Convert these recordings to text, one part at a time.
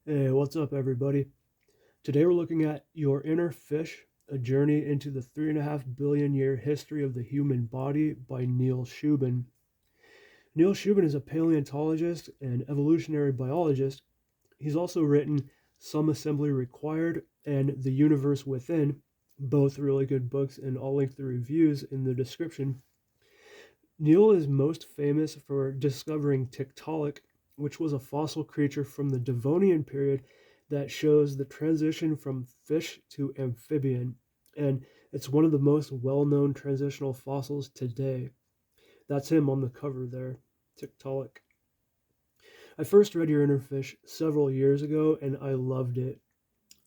Hey, what's up, everybody? Today we're looking at Your Inner Fish, a journey into the 3.5 billion year history of the human body by Neil Shubin. Neil Shubin is a paleontologist and evolutionary biologist. He's also written Some Assembly Required and The Universe Within, both really good books, and I'll link the reviews in the description. Neil is most famous for discovering Tiktaalik, which was a fossil creature from the Devonian period that shows the transition from fish to amphibian. And it's one of the most well known transitional fossils today. That's him on the cover there, Tiktaalik. I first read Your Inner Fish several years ago and I loved it.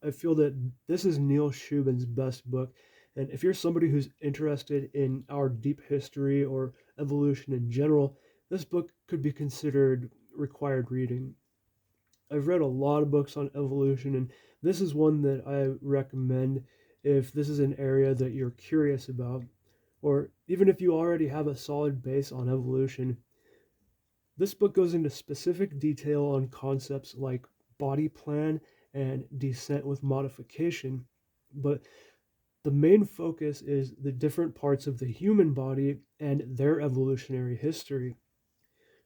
I feel that this is Neil Shubin's best book. And if you're somebody who's interested in our deep history or evolution in general, this book could be considered required reading. I've read a lot of books on evolution, and this is one that I recommend if this is an area that you're curious about, or even if you already have a solid base on evolution. This book goes into specific detail on concepts like body plan and descent with modification, but the main focus is the different parts of the human body and their evolutionary history.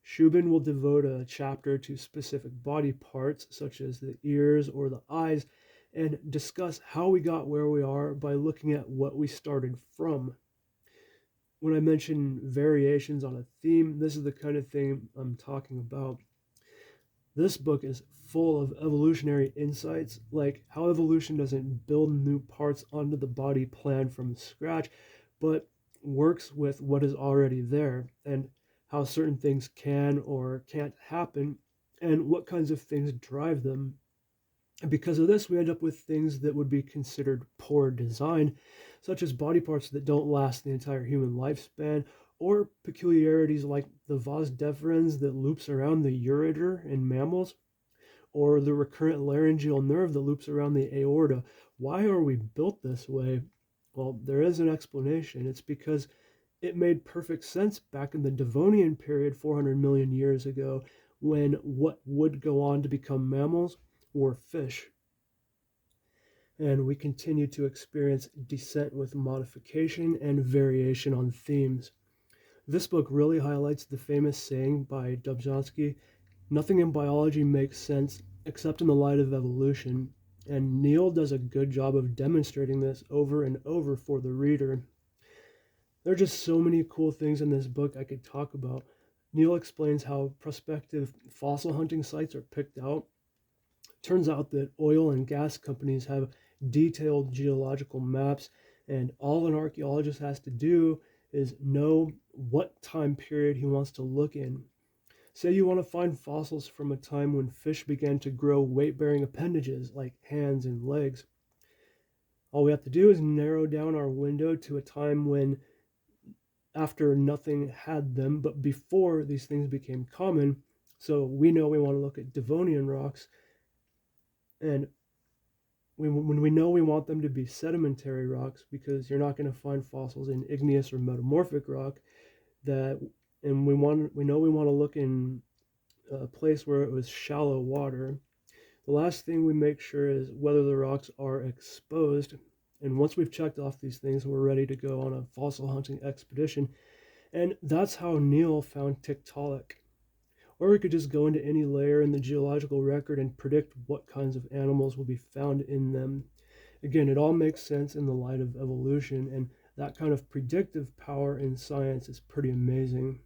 Shubin will devote a chapter to specific body parts, such as the ears or the eyes, and discuss how we got where we are by looking at what we started from. When I mention variations on a theme, this is the kind of thing I'm talking about. This book is full of evolutionary insights, like how evolution doesn't build new parts onto the body plan from scratch, but works with what is already there, and how certain things can or can't happen, and what kinds of things drive them. And because of this, we end up with things that would be considered poor design, such as body parts that don't last the entire human lifespan, or peculiarities like the vas deferens that loops around the ureter in mammals, or the recurrent laryngeal nerve that loops around the aorta. Why are we built this way? Well, there is an explanation. It's because it made perfect sense back in the Devonian period 400 million years ago, when what would go on to become mammals were fish. And we continue to experience descent with modification and variation on themes. This book really highlights the famous saying by Dobzhansky, nothing in biology makes sense except in the light of evolution, and Neil does a good job of demonstrating this over and over for the reader. There are just so many cool things in this book I could talk about. Neil explains how prospective fossil hunting sites are picked out. Turns out that oil and gas companies have detailed geological maps, and all an archaeologist has to do is know what time period he wants to look in. Say you want to find fossils from a time when fish began to grow weight bearing appendages like hands and legs. All we have to do is narrow down our window to a time when, after nothing had them, but before these things became common. So we know we want to look at Devonian rocks, and when we know we want them to be sedimentary rocks, because you're not going to find fossils in igneous or metamorphic rock, that and we know we want to look in a place where it was shallow water. The last thing we make sure is whether the rocks are exposed. And once we've checked off these things, we're ready to go on a fossil hunting expedition. And that's how Neil found Tiktaalik. Or we could just go into any layer in the geological record and predict what kinds of animals will be found in them. Again, it all makes sense in the light of evolution, and that kind of predictive power in science is pretty amazing.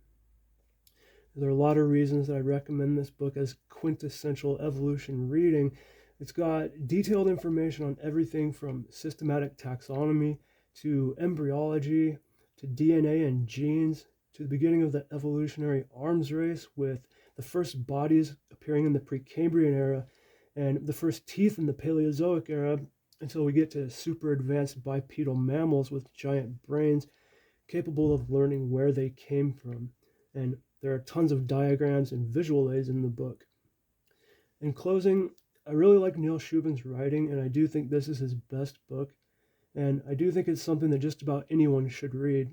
There are a lot of reasons that I recommend this book as quintessential evolution reading. It's got detailed information on everything from systematic taxonomy to embryology to DNA and genes to the beginning of the evolutionary arms race with the first bodies appearing in the Precambrian era and the first teeth in the Paleozoic era until we get to super advanced bipedal mammals with giant brains capable of learning where they came from. And there are tons of diagrams and visual aids in the book. In closing, I really like Neil Shubin's writing, and I do think this is his best book. And I do think it's something that just about anyone should read.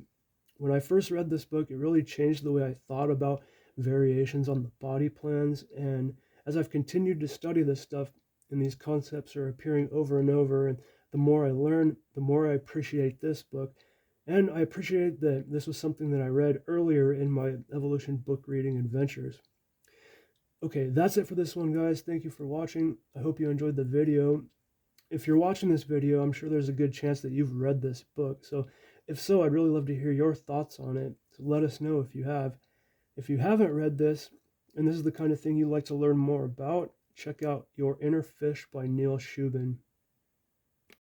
When I first read this book, it really changed the way I thought about variations on the body plans. And as I've continued to study this stuff and these concepts are appearing over and over, and the more I learn, the more I appreciate this book. And I appreciate that this was something that I read earlier in my evolution book reading adventures. Okay, that's it for this one, guys. Thank you for watching. I hope you enjoyed the video. If you're watching this video, I'm sure there's a good chance that you've read this book. So if so, I'd really love to hear your thoughts on it. So let us know if you have. If you haven't read this, and this is the kind of thing you'd like to learn more about, check out Your Inner Fish by Neil Shubin.